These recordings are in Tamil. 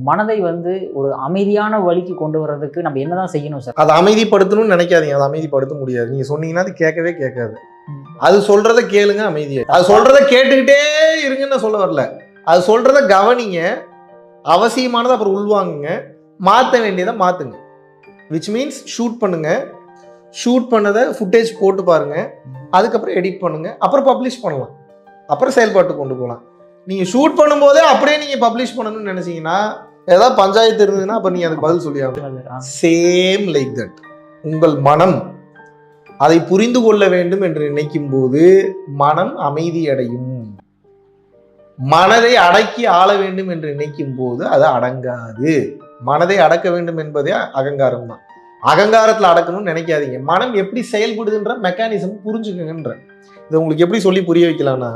மனதை வந்து ஒரு அமைதியான வழிக்கு கொண்டு வர்றதுக்கு நம்ம என்னதான் செய்யணும் சார்? அதை அமைதிப்படுத்தணும்னு நினைக்காதீங்க. அதை அமைதிப்படுத்த முடியாது. நீங்க சொன்னீங்கன்னா அது கேட்கவே கேட்காது. அது சொல்றத கேளுங்க, அமைதியா. அது சொல்றத கேட்டுக்கிட்டே இருங்கன்னு சொல்ல வரல. அது சொல்றத கவனிங்க, அவசியமானதை அப்புறம் உள்வாங்குங்க, மாற்ற வேண்டியதை மாத்துங்க. விச் மீன்ஸ் ஷூட் பண்ணுங்க, ஷூட் பண்ணதை ஃபுட்டேஜ் போட்டு பாருங்க, அதுக்கப்புறம் எடிட் பண்ணுங்க, அப்புறம் பப்ளிஷ் பண்ணலாம், அப்புறம் செயல்பாட்டு கொண்டு போகலாம். நீங்க ஷூட் பண்ணும்போதே அப்படியே நீங்க பப்ளிஷ் பண்ணணும்னு நினைச்சீங்கன்னா ஏதாவது பஞ்சாயத்து இருந்ததுன்னா அப்ப நீங்க அதுக்கு பதில் சொல்லி ஆகணும். சேம் லைக் தட் உங்கள் மனம் அதை புரிந்து கொள்ள வேண்டும் என்று நினைக்கும் போது மனம் அமைதி அடையும். மனதை அடக்கி ஆள வேண்டும் என்று நினைக்கும் போது அது அடங்காது. மனதை அடக்க வேண்டும் என்பதே அகங்காரம் தான். அகங்காரத்தில் அடக்கணும்னு நினைக்காதீங்க. மனம் எப்படி செயல்படுதுன்ற மெக்கானிசம் புரிஞ்சுக்கங்கன்ற. இதை உங்களுக்கு எப்படி சொல்லி புரிய வைக்கலாம்னா,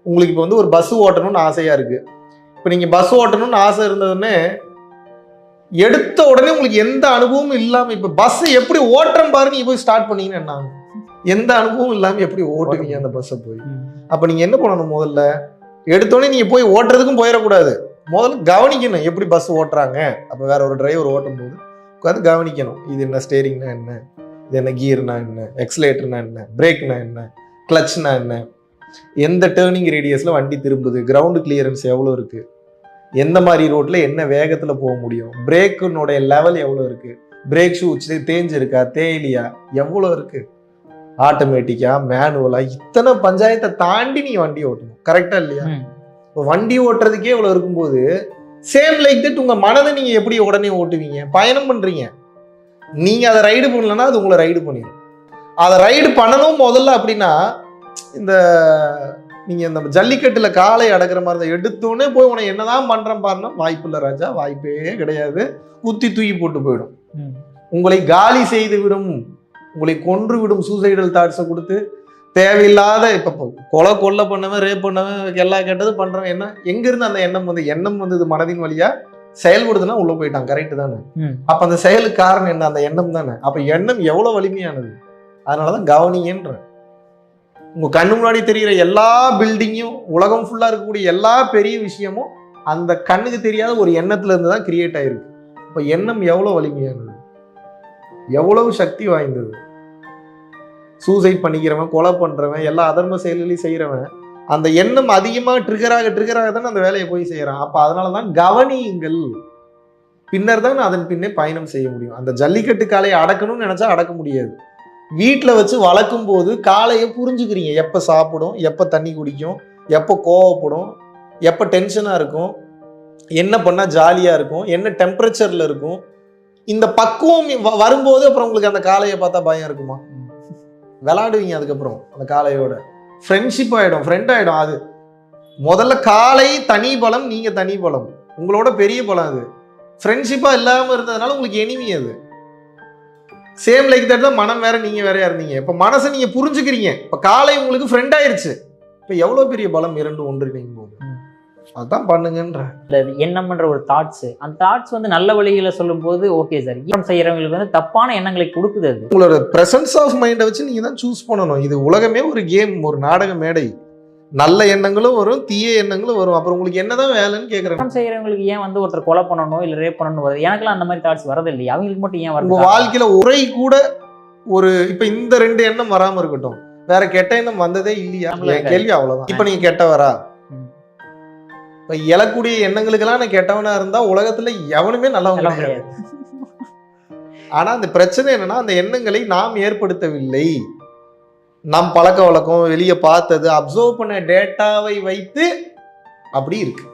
உங்களுக்கு இப்போ வந்து ஒரு பஸ் ஓட்டணும்னு ஆசையா இருக்கு. இப்போ நீங்க பஸ் ஓட்டணும்னு ஆசை இருந்ததுன்னு எடுத்த உடனே உங்களுக்கு எந்த அனுபவமும் இல்லாம இப்ப பஸ் எப்படி ஓட்டுறேன் பாரு நீங்க போய் ஸ்டார்ட் பண்ணீங்கன்னா என்ன ஆகும்? எந்த அனுபவம் இல்லாம எப்படி ஓட்டுவீங்க அந்த பஸ்ஸை போய்? அப்ப நீங்க என்ன பண்ணணும்? முதல்ல எடுத்தோடனே நீங்க போய் ஓட்டுறதுக்கும் போயிடக்கூடாது. முதல்ல கவனிக்கணும் எப்படி பஸ் ஓட்டுறாங்க. அப்ப வேற ஒரு டிரைவர் ஓட்டும் போது உட்காந்து கவனிக்கணும். இது என்ன ஸ்டேரிங்னா என்ன, இது என்ன கியர்னா என்ன, எக்ஸலேட்டர்னா என்ன, பிரேக்னா என்ன, கிளச்னா என்ன, எந்த டேர்னிங் ரேடியஸ்ல வண்டி திரும்புது, கிரவுண்ட் கிளியரன்ஸ் எவ்வளவு இருக்கு, எந்த மாதிரி ரோட்ல என்ன வேகத்துல போக முடியும், பிரேக்குனுடைய லெவல் எவ்வளவு இருக்கு, பிரேக் ஷூ தேஞ்சிருக்கா தேயிலையா, எவ்வளவு இருக்கு, ஆட்டோமேட்டிக்கா மேனுவலா, இத்தனை பஞ்சாயத்தை தாண்டி நீ வண்டி ஓட்டணும். கரெக்டா இல்லையா? இப்போ வண்டி ஓட்டுறதுக்கே இவ்வளவு இருக்கும்போது சேம் லைக் தட் உங்க மனதை நீங்க எப்படி உடனே ஓட்டுவீங்க? பயணம் பண்றீங்க, நீங்க அதை ரைடு பண்ணலன்னா அது உங்களை ரைடு பண்ணிடும். அதை ரைடு பண்ணணும் முதல்ல. அப்படின்னா இந்த நீங்க இந்த ஜல்லிக்கட்டுல காலை அடக்குற மாதிரி தான். எடுத்தோடனே போய் உன என்னதான் பண்றேன் பாருன்னா வாய்ப்பு இல்லை ராஜா, வாய்ப்பே கிடையாது. குத்தி தூக்கி போட்டு போயிடும், உங்களை காலி செய்து விடும், உங்களை கொன்று விடும். சூசைடல் தாட்ஸை கொடுத்து தேவையில்லாத இப்ப கொலை பண்ணவன், ரேப் பண்ணவன், எல்லா கெட்டது பண்றவன் என்ன எங்க இருந்து அந்த எண்ணம் வந்தது மனதின் வழியா செயல்படுதுன்னா உள்ள போயிட்டான். கரெக்ட் தானே? அப்ப அந்த செயலுக்கு காரணம் என்ன? அந்த எண்ணம் தானே. அப்ப எண்ணம் எவ்வளவு வலிமையானது. அதனாலதான் கவனிங்கன்ற. உங்க கண்ணு முன்னாடி தெரிகிற எல்லா பில்டிங்கும், உலகம் ஃபுல்லா இருக்கக்கூடிய எல்லா பெரிய விஷயமும் அந்த கண்ணுக்கு தெரியாத ஒரு எண்ணத்துல இருந்து தான் கிரியேட் ஆயிருக்கு. இப்ப எண்ணம் எவ்வளவு வலிமையானது, எவ்வளவு சக்தி வாய்ந்தது. சூசைட் பண்ணிக்கிறவன், கொலை பண்றவன், எல்லா அதர்ம செயல்களையும் செய்யறவன் அந்த எண்ணம் அதிகமா ட்ரிகராக தானே அந்த வேலையை போய் செய்யறான். அப்ப அதனாலதான் கவனியுங்கள், பின்னர் தான் அதன் பின்னே பயணம் செய்ய முடியும். அந்த ஜல்லிக்கட்டு காளையை அடக்கணும்னு நினைச்சா அடக்க முடியாது. வீட்டில் வச்சு வளர்க்கும் போது காளையை புரிஞ்சுக்கிறீங்க. எப்போ சாப்பிடும், எப்போ தண்ணி குடிக்கும், எப்போ கோவப்படும், எப்போ டென்ஷனாக இருக்கும், என்ன பண்ணால் ஜாலியாக இருக்கும், என்ன டெம்பரேச்சரில் இருக்கும். இந்த பக்குவம் வரும்போது அப்புறம் உங்களுக்கு அந்த காளையை பார்த்தா பயம் இருக்குமா? விளாடுவீங்க. அதுக்கப்புறம் அந்த காளையோட ஃப்ரெண்ட்ஷிப் ஆகிடும், ஃப்ரெண்ட் ஆகிடும். அது முதல்ல காளை தனி பலம், நீங்கள் தனி பலம், உங்களோட பெரிய பலம். அது ஃப்ரெண்ட்ஷிப்பாக இல்லாமல் இருந்ததுனால உங்களுக்கு எனிமி. அது சேம் லைக் தட் தான் மனம் வேற, நீங்க வேறையா இருந்தீங்க. இப்ப மனசை நீங்க புரிஞ்சுக்கிறீங்க. இப்ப காலை உங்களுக்கு ஃப்ரெண்ட் ஆயிருச்சு. இப்ப எவ்வளவு பெரிய பலம் இரண்டு ஒன்றிணையும் போது. அதுதான் பண்ணுங்கன்ற. எண்ணம்ன்ற ஒரு தாட்ஸ், அந்த தாட்ஸ் வந்து நல்ல வழிகளை சொல்லும் போது ஓகே சார். எண்ணம் செய்யறவங்களுக்கு வந்து தப்பான எண்ணங்களை கொடுக்குது. அது உங்களோட பிரசன்ஸ் ஆஃப் மைண்டை வச்சு நீங்க தான் சூஸ் பண்ணணும். இது உலகமே ஒரு கேம், ஒரு நாடக மேடை. நல்ல எண்ணங்களும் வரும், தீய எண்ணங்களும் வரும். அப்புறம் உங்களுக்கு என்னதான் வேலைன்னு கேட்கறேன். செய்யறவங்களுக்கு ஏன் வந்து ஒருத்தர் கொலை பண்ணணும் இல்ல ரேப் பண்ணணும் வருது? எனக்குலாம் அந்த மாதிரி தாட்ஸ் வரது இல்லையா? அவங்களுக்கு மட்டும் ஏன் வருது? உங்க வாழ்க்கையில உரை கூட ஒரு இப்ப இந்த ரெண்டு எண்ணம் வராம இருக்கட்டும், வேற கெட்ட எண்ணம் வந்ததே இல்லையா? கேள்வி அவ்வளவுதான். இப்ப நீங்க கெட்டவரா? இப்ப எழக்கூடிய எண்ணங்களுக்கெல்லாம் நான் கெட்டவனா இருந்தா உலகத்துல எவனுமே நல்லவங்க கிடையாது. ஆனா அந்த பிரச்சனை என்னன்னா, அந்த எண்ணங்களை நாம் ஏற்படுத்தவில்லை. நம் பழக்க வழக்கம், வெளியே பார்த்தது, அப்சர்வ் பண்ண டேட்டாவை வைத்து அப்படி இருக்கு.